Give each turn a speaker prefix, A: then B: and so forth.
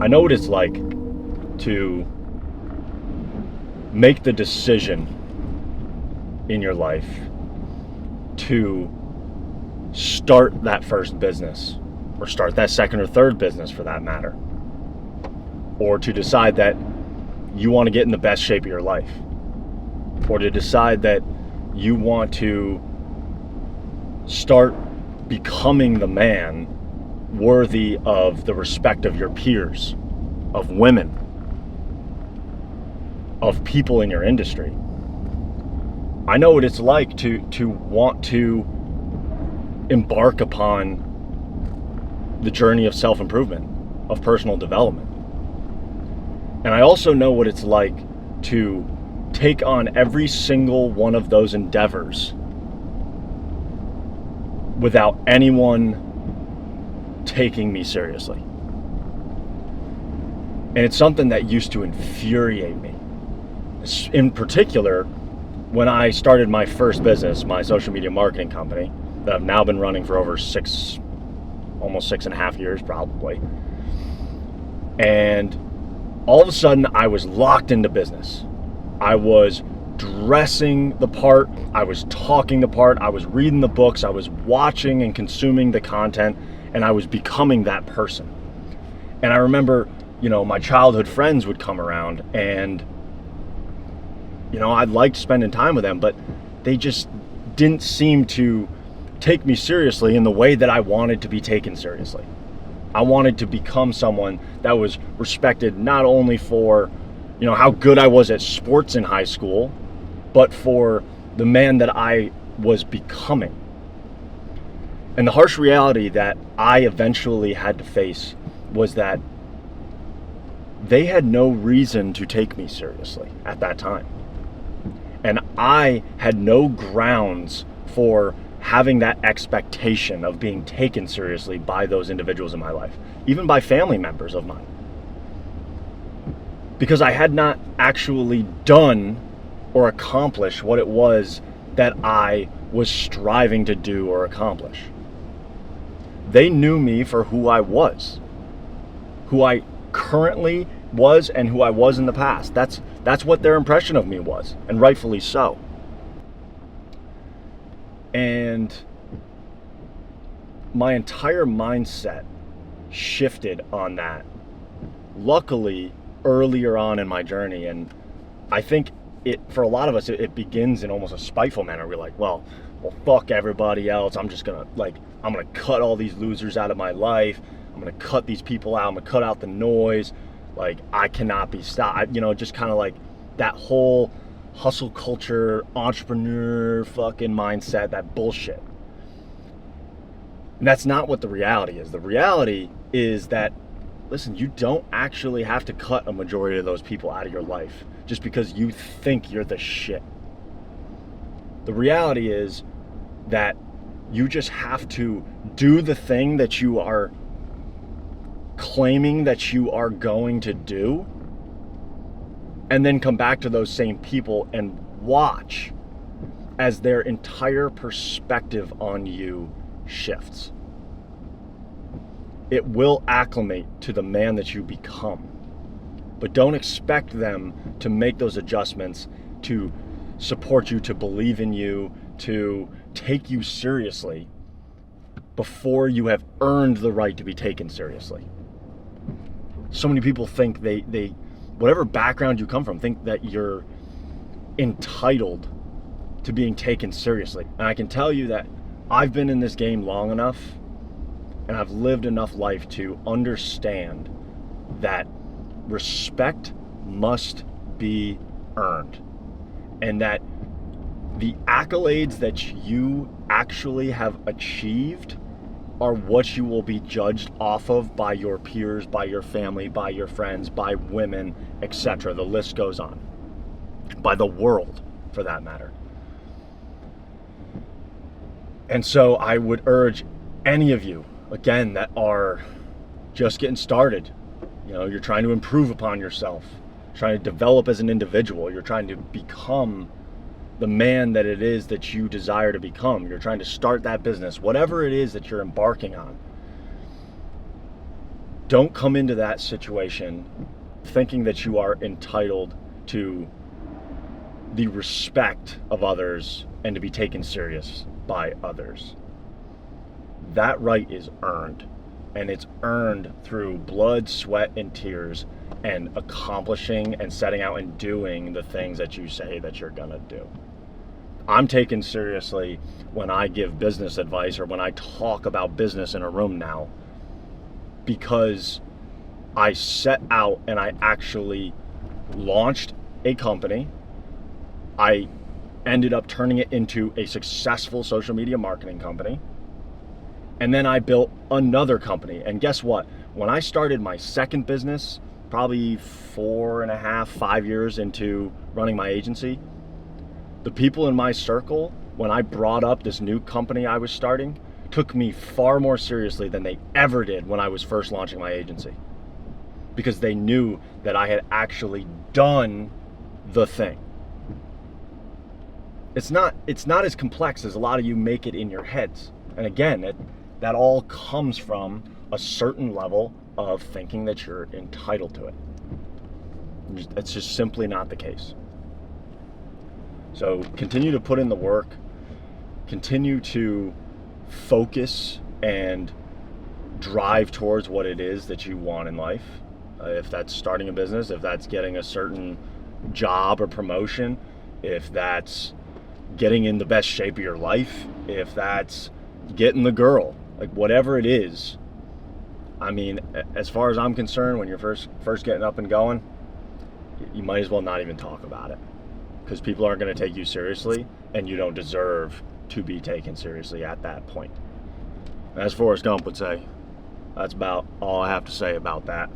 A: I know what it's like to make the decision in your life to start that first business, or start that second or third business for that matter, or to decide that you want to get in the best shape of your life, or to decide that you want to start becoming the man worthy of the respect of your peers, of women, of people in your industry. I know what it's like to want to embark upon the journey of self-improvement, of personal development. And I also know what it's like to take on every single one of those endeavors without anyone taking me seriously. And it's something that used to infuriate me. In particular, when I started my first business, my social media marketing company, that I've now been running for over almost 6.5 years probably. And all of a sudden I was locked into business. I was dressing the part, I was talking the part, I was reading the books, I was watching and consuming the content, and I was becoming that person. And I remember, my childhood friends would come around, and I liked spending time with them, but they just didn't seem to take me seriously in the way that I wanted to be taken seriously. I wanted to become someone that was respected not only for, how good I was at sports in high school, but for the man that I was becoming. And the harsh reality that I eventually had to face was that they had no reason to take me seriously at that time. And I had no grounds for having that expectation of being taken seriously by those individuals in my life, even by family members of mine. Because I had not actually done or accomplished what it was that I was striving to do or accomplish. They knew me for who I was, who I currently was, and who I was in the past. That's what their impression of me was, and rightfully so. And my entire mindset shifted on that, luckily, earlier on in my journey. And I think for a lot of us, it begins in almost a spiteful manner. We're like, well, fuck everybody else. I'm just gonna cut all these losers out of my life. I'm gonna cut these people out. I'm gonna cut out the noise. Like, I cannot be stopped. Just kind of like that whole hustle culture, entrepreneur fucking mindset, that bullshit. And that's not what the reality is. The reality is that, listen, you don't actually have to cut a majority of those people out of your life just because you think you're the shit. The reality is that you just have to do the thing that you are claiming that you are going to do, and then come back to those same people and watch as their entire perspective on you shifts. It will acclimate to the man that you become, but don't expect them to make those adjustments to support you, to believe in you, to take you seriously before you have earned the right to be taken seriously. So many people think they whatever background you come from, think that you're entitled to being taken seriously. And I can tell you that I've been in this game long enough, and I've lived enough life to understand that respect must be earned, and that the accolades that you actually have achieved are what you will be judged off of by your peers, by your family, by your friends, by women, etc. The list goes on. By the world, for that matter. And so I would urge any of you, again, that are just getting started, you're trying to improve upon yourself, trying to develop as an individual, you're trying to become the man that it is that you desire to become, you're trying to start that business, whatever it is that you're embarking on. Don't come into that situation thinking that you are entitled to the respect of others and to be taken serious by others. That right is earned, and it's earned through blood, sweat, and tears, and accomplishing and setting out and doing the things that you say that you're gonna do. I'm taken seriously when I give business advice or when I talk about business in a room now, because I set out and I actually launched a company. I ended up turning it into a successful social media marketing company. And then I built another company. And guess what? When I started my second business, probably 4.5, 5 years into running my agency, the people in my circle, when I brought up this new company I was starting, took me far more seriously than they ever did when I was first launching my agency. Because they knew that I had actually done the thing. It's not as complex as a lot of you make it in your heads. And again, that all comes from a certain level of thinking that you're entitled to it. It's just simply not the case. So continue to put in the work, continue to focus and drive towards what it is that you want in life. If that's starting a business, if that's getting a certain job or promotion, if that's getting in the best shape of your life, if that's getting the girl, like whatever it is. I mean, as far as I'm concerned, when you're first getting up and going, you might as well not even talk about it, because people aren't going to take you seriously, and you don't deserve to be taken seriously at that point. As Forrest Gump would say, that's about all I have to say about that.